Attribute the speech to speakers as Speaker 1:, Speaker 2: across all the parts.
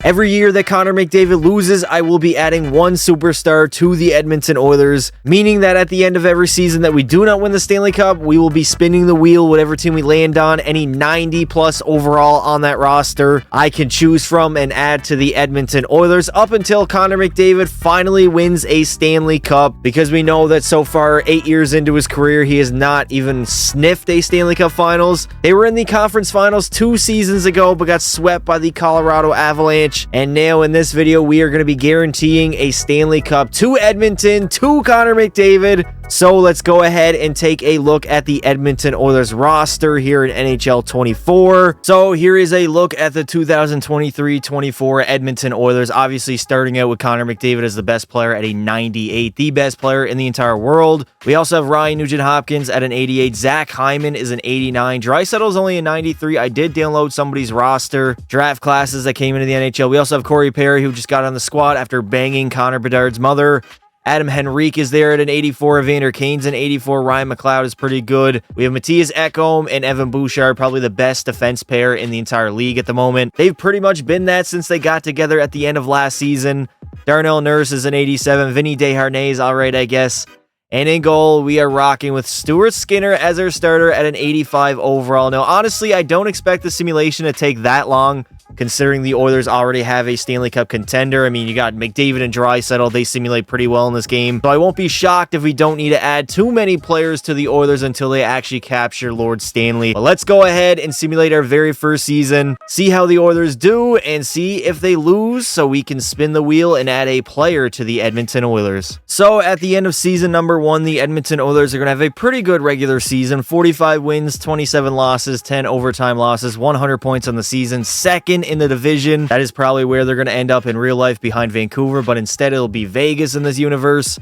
Speaker 1: Every year that Connor McDavid loses, I will be adding one superstar to the Edmonton Oilers, meaning that at the end of every season that we do not win the Stanley Cup, we will be spinning the wheel, whatever team we land on, any 90 plus overall on that roster, I can choose from and add to the Edmonton Oilers up until Connor McDavid finally wins a Stanley Cup, because we know that so far, 8 years into his career, he has not even sniffed a Stanley Cup Finals. They were in the conference finals 2 seasons ago, but got swept by the Colorado Avalanche. And now in this video, we are going to be guaranteeing a Stanley Cup to Edmonton, to Connor McDavid. So let's go ahead and take a look at the Edmonton Oilers roster here in NHL 24. So here is a look at the 2023-24 Edmonton Oilers, obviously starting out with Connor McDavid as the best player at a 98, the best player in the entire world. We also have Ryan Nugent-Hopkins at an 88. Zach Hyman is an 89. Draisaitl is only a 93. I did download somebody's roster draft classes that came into the NHL. We also have Corey Perry, who just got on the squad after banging Connor Bedard's mother. Adam Henrique is there at an 84. Evander Kane's an 84. Ryan McLeod is pretty good. We have Matthias Ekholm and Evan Bouchard, probably the best defense pair in the entire league at the moment. They've pretty much been that since they got together at the end of last season. Darnell Nurse is an 87. Vinny Desharnais is all right, I guess. And in goal, we are rocking with Stuart Skinner as our starter at an 85 overall. Now, honestly, I don't expect the simulation to take that long, considering the Oilers already have a Stanley Cup contender. I mean, you got McDavid and Draisaitl. They simulate pretty well in this game. So I won't be shocked if we don't need to add too many players to the Oilers until they actually capture Lord Stanley. But let's go ahead and simulate our very first season, see how the Oilers do, and see if they lose so we can spin the wheel and add a player to the Edmonton Oilers. So at the end of season number 1, the Edmonton Oilers are going to have a pretty good regular season. 45 wins, 27 losses, 10 overtime losses, 100 points on the season, second in the division. That is probably where they're going to end up in real life, behind Vancouver, but instead it'll be Vegas in this universe,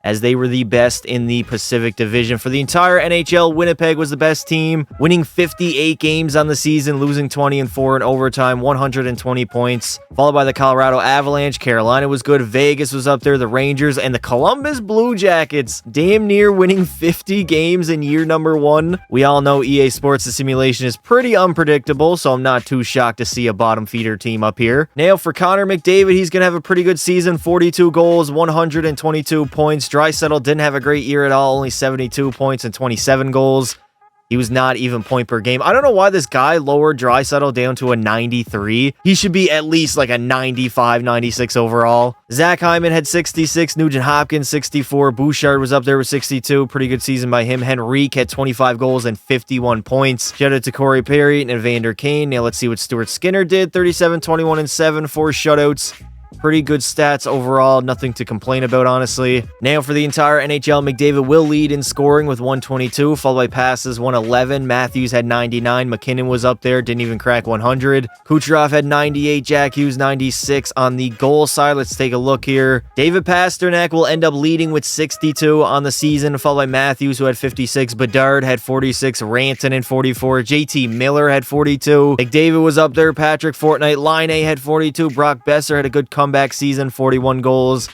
Speaker 1: as they were the best in the Pacific Division. For the entire NHL, Winnipeg was the best team, winning 58 games on the season, losing 20-4 in overtime, 120 points, followed by the Colorado Avalanche. Carolina was good. Vegas was up there. The Rangers and the Columbus Blue Jackets, damn near winning 50 games in year number 1. We all know EA Sports, the simulation is pretty unpredictable, so I'm not too shocked to see a bottom feeder team up here. Now for Connor McDavid, he's going to have a pretty good season. 42 goals, 122 points. Draisaitl didn't have a great year at all, only 72 points and 27 goals. He was not even point per game. I don't know why this guy lowered Draisaitl down to a 93. He should be at least like a 95, 96 overall. Zach Hyman had 66. Nugent-Hopkins, 64. Bouchard was up there with 62. Pretty good season by him. Henrique had 25 goals and 51 points. Shout out to Corey Perry and Evander Kane. Now let's see what Stuart Skinner did. 37, 21, and 7. 4 shutouts. Pretty good stats overall, nothing to complain about, honestly. Now for the entire NHL, McDavid will lead in scoring with 122, followed by passes 111. Matthews had 99. McKinnon was up there, didn't even crack 100. Kucherov had 98. Jack Hughes 96. On the goal side, let's take a look here. David Pastrnak will end up leading with 62 on the season, followed by Matthews, who had 56. Bedard had 46. Rantanen 44. JT Miller had 42. McDavid was up there. Patrick Fortnite. Laine had 42. Brock Besser had a good comeback season, 41 goals.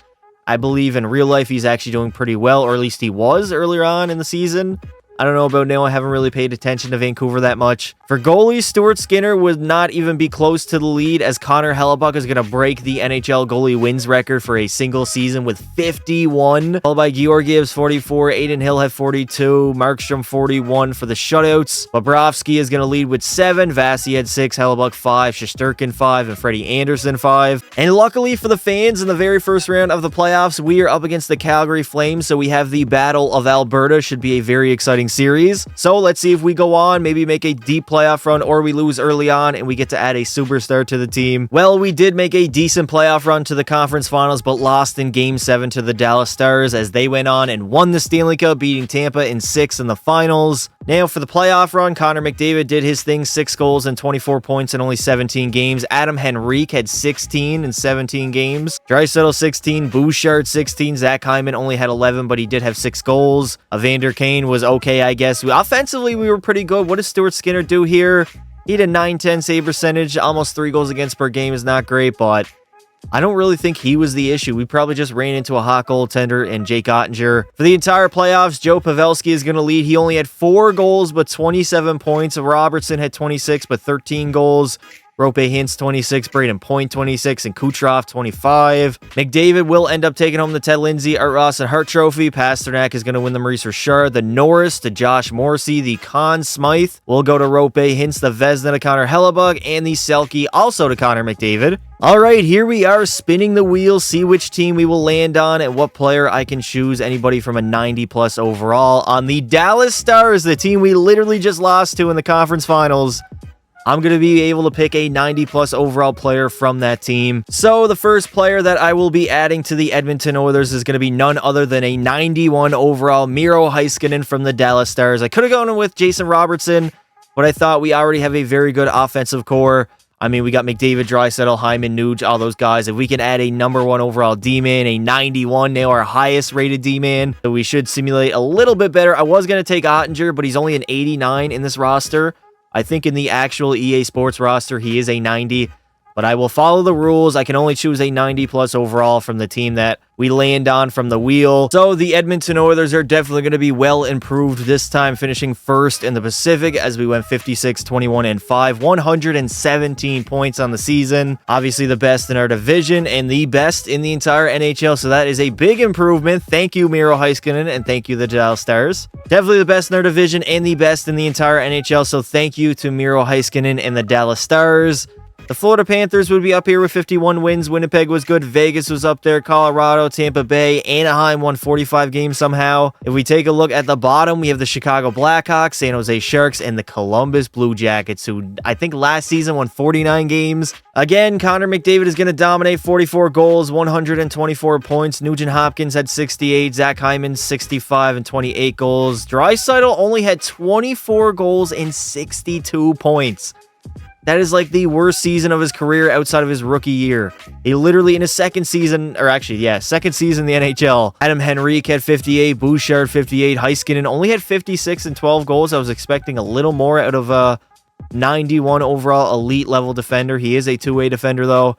Speaker 1: I believe in real life he's actually doing pretty well, or at least he was earlier on in the season. I don't know about now. I haven't really paid attention to Vancouver that much. For goalies, Stuart Skinner would not even be close to the lead, as Connor Hellebuyck is going to break the NHL goalie wins record for a single season with 51. Followed by Georgiev's 44. Aiden Hill had 42. Markstrom 41 for the shutouts. Bobrovsky is going to lead with 7. Vasi had 6. Hellebuyck 5. Shesterkin 5. And Freddie Anderson 5. And luckily for the fans, in the very first round of the playoffs, we are up against the Calgary Flames, so we have the Battle of Alberta. Should be a very exciting series. So let's see if we go on, maybe make a deep playoff run, or we lose early on and we get to add a superstar to the team. Well, we did make a decent playoff run to the conference finals, but lost in Game 7 to the Dallas Stars as they went on and won the Stanley Cup, beating Tampa in 6 in the finals. Now for the playoff run, Connor McDavid did his thing, 6 goals and 24 points in only 17 games. Adam Henrique had 16 in 17 games. Draisaitl 16, Bouchard 16, Zach Hyman only had 11, but he did have 6 goals. Evander Kane was okay, I guess. Offensively, we were pretty good. What does Stuart Skinner do here? He had a .910 save percentage, almost 3 goals against per game is not great, but I don't really think he was the issue. We probably just ran into a hot goaltender in Jake Ottinger. For the entire playoffs, Joe Pavelski is going to lead. He only had 4 goals, but 27 points. Robertson had 26, but 13 goals. Rope Hintz 26, Braden Point 26, and Kucherov 25. McDavid will end up taking home the Ted Lindsay, Art Ross, and Hart Trophy. Pasternak is going to win the Maurice Richard. The Norris to Josh Morrissey. The Conn Smythe will go to Rope Hintz. The Vezina to Connor Hellebuyck, and the Selke also to Connor McDavid. All right, here we are spinning the wheel, see which team we will land on and what player I can choose. Anybody from a 90 plus overall on the Dallas Stars, the team we literally just lost to in the conference finals. I'm going to be able to pick a 90 plus overall player from that team. So the first player that I will be adding to the Edmonton Oilers is going to be none other than a 91 overall Miro Heiskanen from the Dallas Stars. I could have gone with Jason Robertson, but I thought we already have a very good offensive core. I mean, we got McDavid, Draisaitl, Hyman, Nuge, all those guys. If we can add a number 1 overall D-man, a 91, now our highest rated D-man, so we should simulate a little bit better. I was going to take Ottinger, but he's only an 89 in this roster. I think in the actual EA Sports roster, he is a 90. But I will follow the rules. I can only choose a 90 plus overall from the team that we land on from the wheel. So the Edmonton Oilers are definitely going to be well improved this time, finishing first in the Pacific as we went 56, 21, and 5. 117 points on the season. Obviously the best in our division and the best in the entire NHL. So that is a big improvement. Thank you, Miro Heiskanen, and thank you, the Dallas Stars. Definitely the best in our division and the best in the entire NHL. So thank you to Miro Heiskanen and the Dallas Stars. The Florida Panthers would be up here with 51 wins. Winnipeg was good. Vegas was up there. Colorado, Tampa Bay, Anaheim won 45 games somehow. If we take a look at the bottom, we have the Chicago Blackhawks, San Jose Sharks, and the Columbus Blue Jackets, who I think last season won 49 games. Again, Connor McDavid is going to dominate. 44 goals, 124 points. Nugent Hopkins had 68. Zach Hyman 65 and 28 goals. Draisaitl only had 24 goals and 62 points. That is like the worst season of his career outside of his rookie year. He literally in his second season, or actually, yeah, second season in the NHL, Adam Henrique had 58, Bouchard 58, Heiskanen only had 56 and 12 goals. I was expecting a little more out of a 91 overall elite level defender. He is a two-way defender though.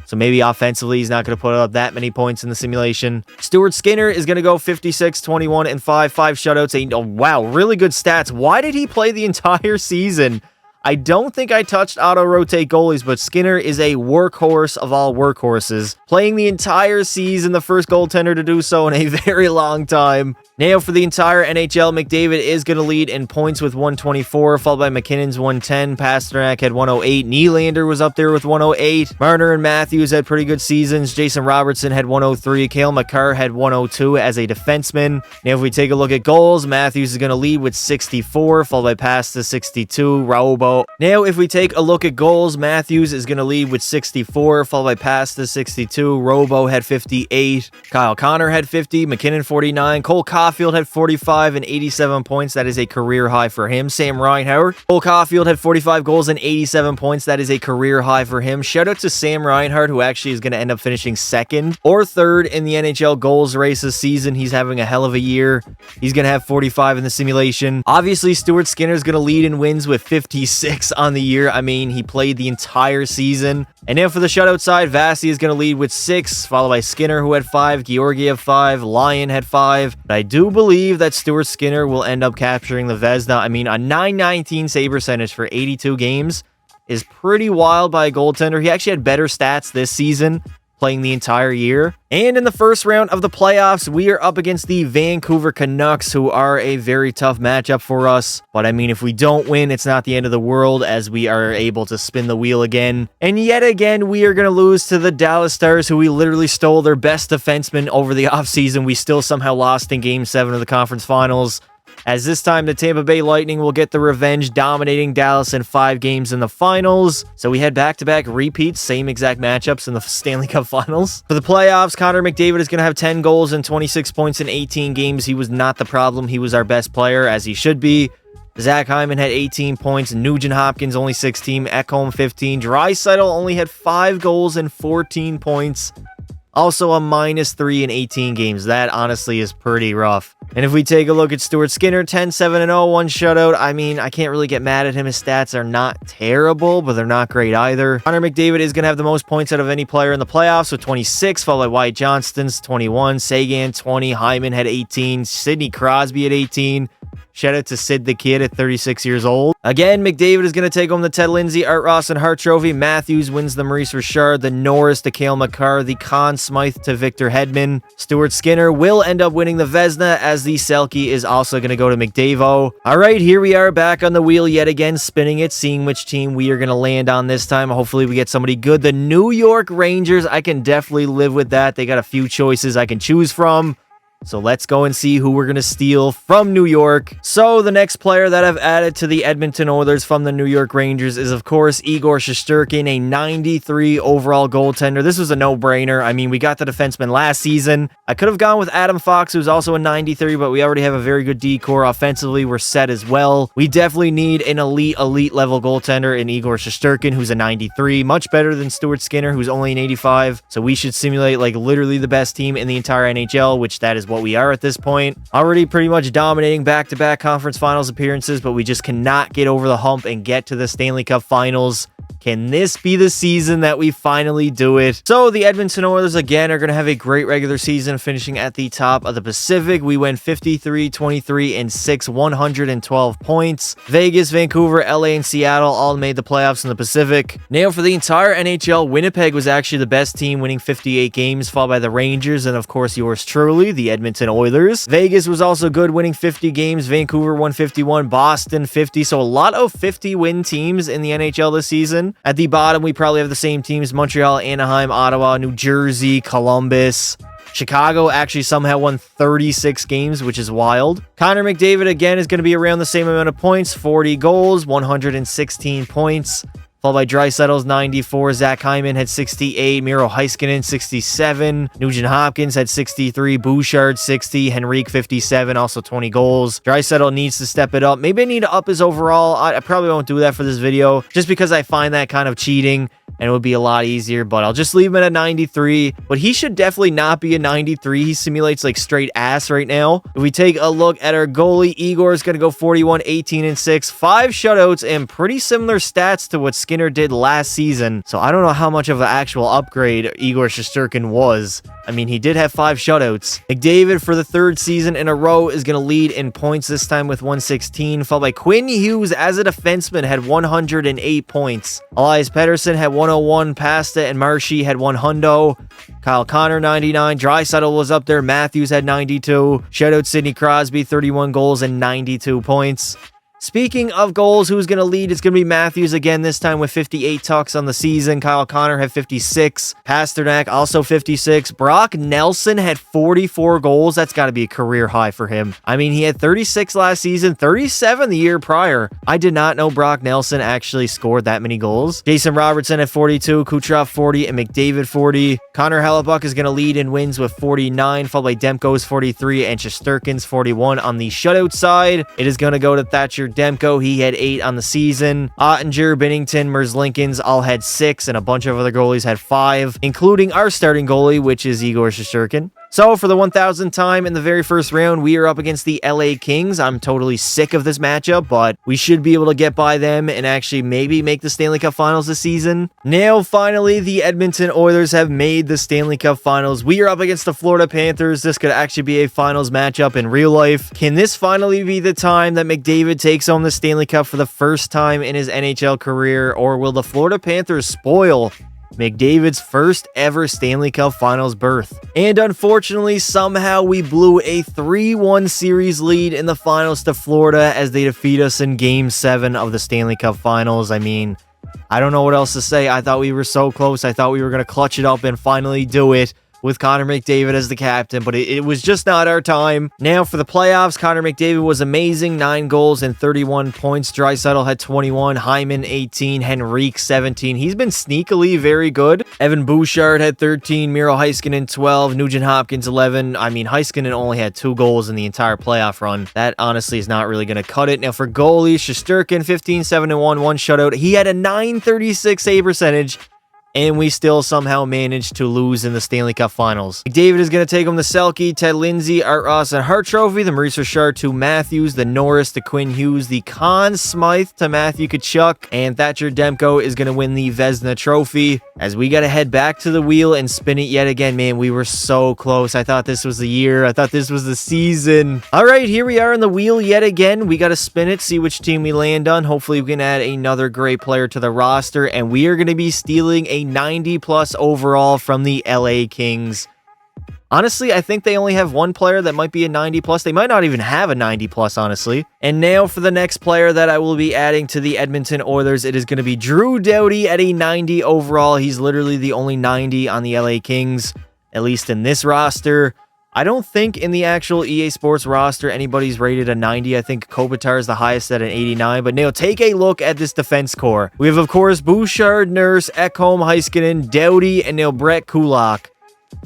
Speaker 1: So maybe offensively, he's not going to put up that many points in the simulation. Stuart Skinner is going to go 56, 21, and 5 shutouts. Oh, wow, really good stats. Why did he play the entire season? I don't think I touched auto-rotate goalies, but Skinner is a workhorse of all workhorses. Playing the entire season, the first goaltender to do so in a very long time. Now for the entire NHL, McDavid is going to lead in points with 124, followed by McKinnon's 110. Pasternak had 108. Nylander was up there with 108. Marner and Matthews had pretty good seasons. Jason Robertson had 103. Cale Makar had 102 as a defenseman. Now if we take a look at goals, Matthews is going to lead with 64, followed by Pasta 62. Raubo. Now if we take a look at goals, Matthews is going to lead with 64, followed by Pasta 62. Robo had 58. Kyle Connor had 50. McKinnon 49. Cole Caulfield had 45 and 87 points. That is a career high for him. Sam Reinhart. Cole Caulfield had 45 goals and 87 points. That is a career high for him. Shout out to Sam Reinhart, who actually is going to end up finishing second or third in the NHL goals race this season. He's having a hell of a year. He's going to have 45 in the simulation. Obviously, Stuart Skinner is going to lead in wins with 56 on the year. I mean, he played the entire season. And then for the shutout side, Vasi is going to lead with 6, followed by Skinner, who had 5, Georgiev 5, Lyon had 5. But I do believe that Stuart Skinner will end up capturing the Vezina. I mean, a .919 save percentage for 82 games is pretty wild by a goaltender. He actually had better stats this season, playing the entire year. And in the first round of the playoffs, we are up against the Vancouver Canucks, who are a very tough matchup for us. But I mean, if we don't win, it's not the end of the world, as we are able to spin the wheel again. And yet again, we are going to lose to the Dallas Stars, who we literally stole their best defenseman over the offseason. We still somehow lost in Game 7 of the conference finals, as this time the Tampa Bay Lightning will get the revenge, dominating Dallas in 5 games in the finals. So we had back-to-back repeats, same exact matchups in the Stanley Cup Finals. For the playoffs, Connor McDavid is going to have 10 goals and 26 points in 18 games. He was not the problem. He was our best player, as he should be. Zach Hyman had 18 points. Nugent Hopkins only 16. Ekholm 15. Draisaitl only had 5 goals and 14 points. Also a -3 in 18 games. That honestly is pretty rough. And if we take a look at Stuart Skinner, 10-7-0, 1 shutout. I mean, I can't really get mad at him. His stats are not terrible, but they're not great either. Connor McDavid is going to have the most points out of any player in the playoffs with 26, followed by Wyatt Johnston's 21, Sagan 20, Hyman had 18, Sidney Crosby had 18, Shout out to Sid the Kid at 36 years old. Again, McDavid is going to take home the Ted Lindsay, Art Ross, and Hart Trophy. Matthews wins the Maurice Richard, the Norris to Cale Makar, the Conn Smythe to Victor Hedman. Stuart Skinner will end up winning the Vezina, as the Selke is also going to go to McDavid. All right, here we are back on the wheel yet again, spinning it, seeing which team we are going to land on this time. Hopefully we get somebody good. The New York Rangers, I can definitely live with that. They got a few choices I can choose from. So let's go and see who we're going to steal from New York. So the next player that I've added to the Edmonton Oilers from the New York Rangers is, of course, Igor Shesterkin, a 93 overall goaltender. This was a no-brainer. I mean, we got the defenseman last season. I could have gone with Adam Fox, who's also a 93, but we already have a very good D-core. Offensively, we're set as well. We definitely need an elite level goaltender in Igor Shesterkin, who's a 93. Much better than Stuart Skinner, who's only an 85. So we should simulate like literally the best team in the entire NHL, which that is what we are at this point. Already pretty much dominating back-to-back conference finals appearances, but we just cannot get over the hump and get to the Stanley Cup Finals. Can this be the season that we finally do it? So the Edmonton Oilers again are going to have a great regular season, finishing at the top of the Pacific. We went 53, 23, and 6, 112 points. Vegas, Vancouver, LA, and Seattle all made the playoffs in the Pacific. Now for the entire NHL, Winnipeg was actually the best team, winning 58 games, followed by the Rangers, and of course yours truly, the Edmonton Oilers. Vegas was also good, winning 50 games. Vancouver won 51, Boston 50, so a lot of 50-win teams in the NHL this season. At the bottom, we probably have the same teams: Montreal, Anaheim, Ottawa, New Jersey, Columbus. Chicago actually somehow won 36 games, which is wild. Connor McDavid, again, is going to be around the same amount of points: 40 goals, 116 points. Followed by Draisaitl's 94. Zach Hyman had 68. Miro Heiskanen 67. Nugent Hopkins had 63. Bouchard 60. Henrique 57. Also 20 goals. Draisaitl needs to step it up. Maybe I need to up his overall. I probably won't do that for this video, just because I find that kind of cheating and it would be a lot easier, but I'll just leave him at a 93. But he should definitely not be a 93. He simulates like straight ass right now. If we take a look at our goalie, Igor is going to go 41, 18, and 6. 5 shutouts and pretty similar stats to what Skinner did last season. So I don't know how much of an actual upgrade Igor Shesterkin was. I mean, he did have 5 shutouts. McDavid, for the 3rd season in a row, is going to lead in points, this time with 116, followed by Quinn Hughes as a defenseman had 108 points. Elias Pettersson had 101, Pasta and Marshy had 100. Kyle Connor 99, Draisaitl was up there, Matthews had 92. Shutout Sidney Crosby, 31 goals and 92 points. Speaking of goals, who's going to lead? It's going to be Matthews again, this time with 58 tucks on the season. Kyle Connor had 56. Pasternak also 56. Brock Nelson had 44 goals. That's got to be a career high for him. I mean, he had 36 last season, 37 the year prior. I did not know Brock Nelson actually scored that many goals. Jason Robertson at 42, Kucherov 40, and McDavid 40. Connor Hellebuck is going to lead in wins with 49, followed by Demko's 43 and Shesterkin's 41. On the shutout side, it is going to go to Thatcher Demko. He had 8 on the season. Ottinger, Binnington, Merzlikins all had 6, and a bunch of other goalies had 5, including our starting goalie, which is Igor Shesterkin. So for the 1,000th time in the very first round, we are up against the LA Kings. I'm totally sick of this matchup, but we should be able to get by them and actually maybe make the Stanley Cup Finals this season. Now, finally, the Edmonton Oilers have made the Stanley Cup Finals. We are up against the Florida Panthers. This could actually be a finals matchup in real life. Can this finally be the time that McDavid takes home the Stanley Cup for the first time in his NHL career, or will the Florida Panthers spoil McDavid's first ever Stanley Cup Finals berth? And unfortunately, somehow we blew a 3-1 series lead in the finals to Florida as they defeat us in Game 7 of the Stanley Cup Finals. I mean, I don't know what else to say. I thought we were so close. I thought we were going to clutch it up and finally do it with Connor McDavid as the captain, but it was just not our time. Now for the playoffs, Connor McDavid was amazing, 9 goals and 31 points. Draisaitl had 21, Hyman 18, Henrique 17. He's been sneakily very good. Evan Bouchard had 13, Miro Heiskanen 12, Nugent Hopkins 11. I mean, Heiskanen only had 2 goals in the entire playoff run. That honestly is not really going to cut it. Now for goalies, Shesterkin 15, 7-1, 1 shutout. He had a .936 save percentage. and we still somehow managed to lose in the Stanley Cup Finals. McDavid is going to take home the Selke, Ted Lindsay, Art Ross, and Hart Trophy, the Maurice Richard to Matthews, the Norris to Quinn Hughes, the Conn Smythe to Matthew Tkachuk, and Thatcher Demko is going to win the Vezina Trophy. As we got to head back to the wheel and spin it yet again, man, we were so close. I thought this was the year. I thought this was the season. All right, here we are in the wheel yet again. We got to spin it, see which team we land on. Hopefully we can add another great player to the roster, and we are going to be stealing a 90+ overall from the LA Kings. Honestly, I think they only have one player that might be a 90+. They might not even have a 90+, honestly. And now for the next player that I will be adding to the Edmonton Oilers, it is going to be Drew Doughty at a 90 overall. He's literally the only 90 on the LA Kings, at least in this roster. I don't think in the actual EA Sports roster anybody's rated a 90. I think Kopitar is the highest at an 89. But now take a look at this defense core. We have, of course, Bouchard, Nurse, Ekholm, Heiskanen, Doughty, and now Brett Kulak.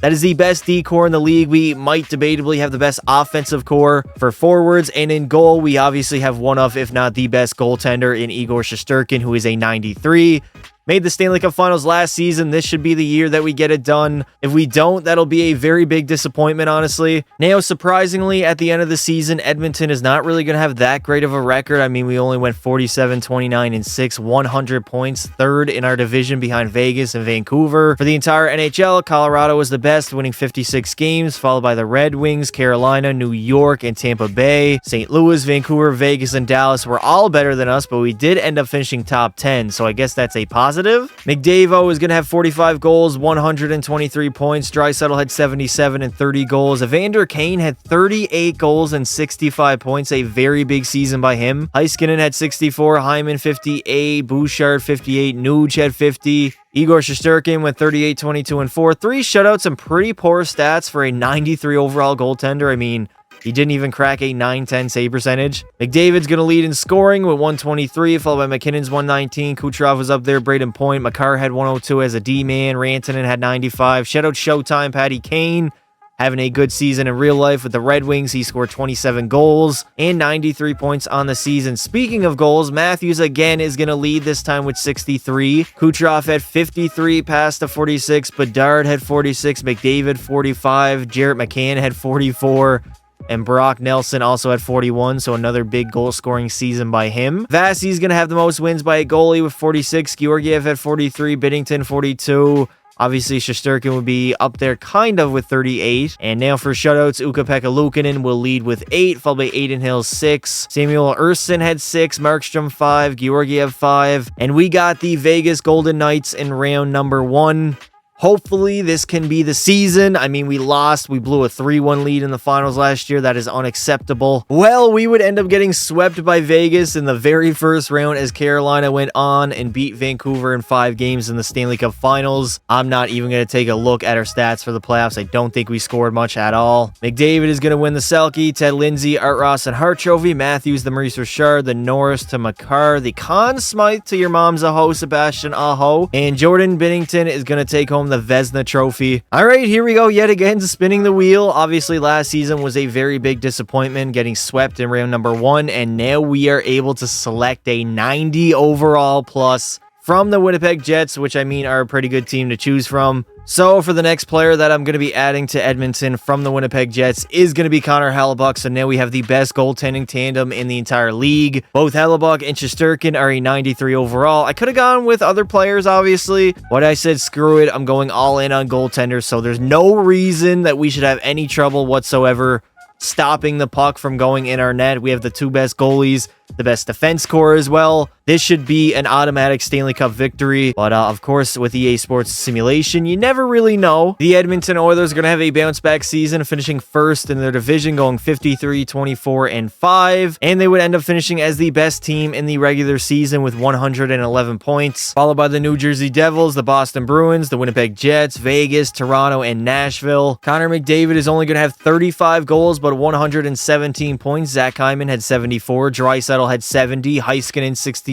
Speaker 1: That is the best D core in the league. We might debatably have the best offensive core for forwards. And in goal, we obviously have one of, if not the best goaltender in Igor Shesterkin, who is a 93. Made the Stanley Cup Finals last season. This should be the year that we get it done. If we don't, that'll be a very big disappointment, honestly. Now, surprisingly, at the end of the season, Edmonton is not really going to have that great of a record. I mean, we only went 47, 29, and 6, 100 points, third in our division behind Vegas and Vancouver. For the entire NHL, Colorado was the best, winning 56 games, followed by the Red Wings, Carolina, New York, and Tampa Bay. St. Louis, Vancouver, Vegas, and Dallas were all better than us, but we did end up finishing top 10, so I guess that's a positive. McDavid is going to have 45 goals, 123 points. Draisaitl had 77 and 30 goals. Evander Kane had 38 goals and 65 points. A very big season by him. Heiskanen had 64, Hyman 58, Bouchard 58, Nuge had 50. Igor Shesterkin went 38, 22, and 4. 3 shutouts and pretty poor stats for a 93 overall goaltender. I mean, he didn't even crack a 910 save percentage. McDavid's going to lead in scoring with 123, followed by McKinnon's 119. Kucherov was up there, Braden Point. Makar had 102 as a D-man. Rantanen had 95. Shutout Showtime, Patty Kane having a good season in real life with the Red Wings. He scored 27 goals and 93 points on the season. Speaking of goals, Matthews again is going to lead this time with 63. Kucherov had 53, passed to 46. Bedard had 46. McDavid 45. Jarrett McCann had 44. And Brock Nelson also had 41, so another big goal-scoring season by him. Vasi's going to have the most wins by a goalie with 46. Georgiev had 43. Binnington 42. Obviously, Shesterkin would be up there kind of with 38. And now for shutouts, Ukko-Pekka Luukkonen will lead with 8, followed by Aiden Hill 6. Samuel Ersson had 6. Markstrom 5. Georgiev 5. And we got the Vegas Golden Knights in round number 1. Hopefully, this can be the season. I mean, we lost. We blew a 3-1 lead in the finals last year. That is unacceptable. Well, we would end up getting swept by Vegas in the very first round as Carolina went on and beat Vancouver in 5 games in the Stanley Cup Finals. I'm not even going to take a look at our stats for the playoffs. I don't think we scored much at all. McDavid is going to win the Selke, Ted Lindsay, Art Ross, and Hart Trophy. Matthews, the Maurice Richard, the Norris to Makar, the Conn Smythe to your mom's Aho, Sebastian Aho, and Jordan Binnington is going to take home the Vezina Trophy. All right, here we go yet again, spinning the wheel. Obviously, last season was a very big disappointment, getting swept in round number 1, and now we are able to select a 90 overall plus from the Winnipeg Jets, which I mean are a pretty good team to choose from. So for the next player that I'm going to be adding to Edmonton from the Winnipeg Jets is going to be Connor Hellebuyck. So now we have the best goaltending tandem in the entire league. Both Hellebuyck and Shesterkin are a 93 overall. I could have gone with other players, obviously, but I said, screw it. I'm going all in on goaltenders. So there's no reason that we should have any trouble whatsoever stopping the puck from going in our net. We have the 2 best goalies, the best defense core as well. This should be an automatic Stanley Cup victory. But of course, with EA Sports Simulation, you never really know. The Edmonton Oilers are going to have a bounce-back season, finishing first in their division, going 53, 24, and 5. And they would end up finishing as the best team in the regular season with 111 points, followed by the New Jersey Devils, the Boston Bruins, the Winnipeg Jets, Vegas, Toronto, and Nashville. Connor McDavid is only going to have 35 goals, but 117 points. Zach Hyman had 74. Draisaitl had 70. Heiskanen 69.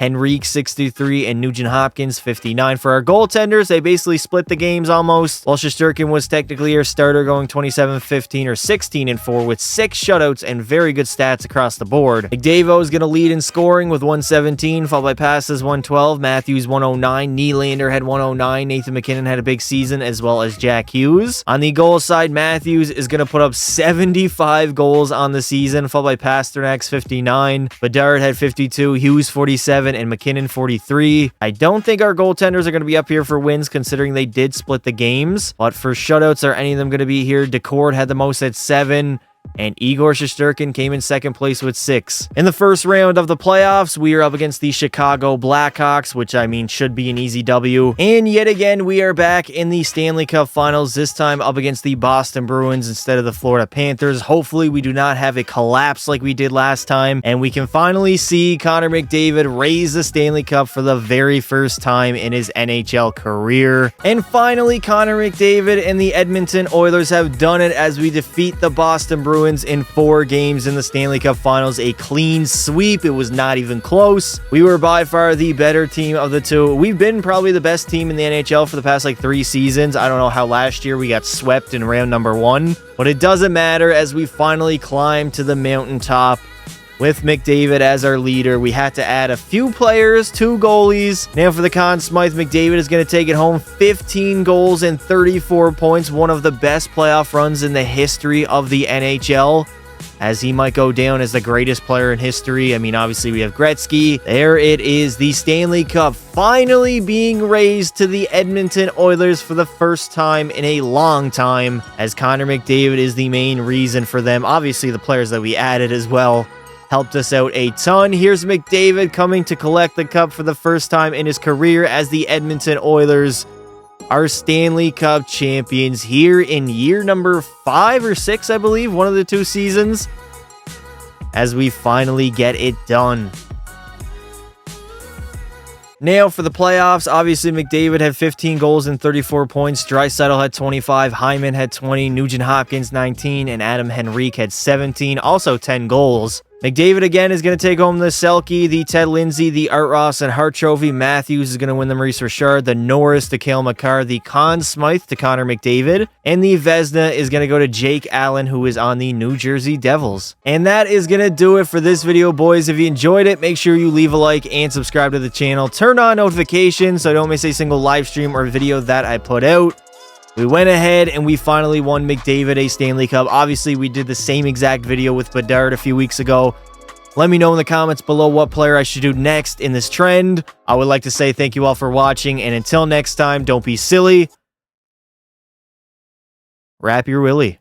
Speaker 1: Henrique 63, and Nugent Hopkins 59. For our goaltenders, they basically split the games almost. While Shesterkin was technically our starter, going 27-15 or 16-4 with 6 shutouts and very good stats across the board. McDavid is going to lead in scoring with 117, followed by passes 112, Matthews 109, Nylander had 109, Nathan MacKinnon had a big season, as well as Jack Hughes. On the goal side, Matthews is going to put up 75 goals on the season, followed by Pasternak's 59, Bedard had 52, Hughes 47, and McKinnon 43. I don't think our goaltenders are going to be up here for wins considering they did split the games, but for shutouts, are any of them going to be here? Decord had the most at 7. And Igor Shesterkin came in second place with 6. In the first round of the playoffs, we are up against the Chicago Blackhawks, which I mean should be an easy W. And yet again, we are back in the Stanley Cup Finals, this time up against the Boston Bruins instead of the Florida Panthers. Hopefully, we do not have a collapse like we did last time, and we can finally see Connor McDavid raise the Stanley Cup for the very first time in his NHL career. And finally, Connor McDavid and the Edmonton Oilers have done it as we defeat the Boston Bruins in 4 games in the Stanley Cup Finals. A clean sweep. It was not even close. We were by far the better team of the two. We've been probably the best team in the NHL for the past 3 seasons. I don't know how last year we got swept in round number 1, but it doesn't matter as we finally climb to the mountaintop. With McDavid as our leader, we had to add a few players, 2 goalies. Now for the Conn Smythe, McDavid is going to take it home. 15 goals and 34 points. One of the best playoff runs in the history of the NHL, as he might go down as the greatest player in history. I mean, obviously we have Gretzky. There it is, the Stanley Cup finally being raised to the Edmonton Oilers for the first time in a long time, as Connor McDavid is the main reason for them. Obviously the players that we added as well helped us out a ton. Here's McDavid coming to collect the cup for the first time in his career as the Edmonton Oilers are Stanley Cup champions here in year number 5 or 6, I believe, one of the 2 seasons, as we finally get it done. Now for the playoffs, obviously McDavid had 15 goals and 34 points. Draisaitl had 25, Hyman had 20, Nugent Hopkins 19, and Adam Henrique had 17, also 10 goals. McDavid again is going to take home the Selke, the Ted Lindsay, the Art Ross and Hart Trophy. Matthews is going to win the Maurice Richard, the Norris to Cale Makar, the Conn Smythe to Connor McDavid, and the Vezina is going to go to Jake Allen, who is on the New Jersey Devils. And that is going to do it for this video, boys. If you enjoyed it, make sure you leave a like and subscribe to the channel. Turn on notifications so I don't miss a single live stream or video that I put out. We went ahead and we finally won McDavid a Stanley Cup. Obviously, we did the same exact video with Bedard a few weeks ago. Let me know in the comments below what player I should do next in this trend. I would like to say thank you all for watching, and until next time, don't be silly. Wrap your willy.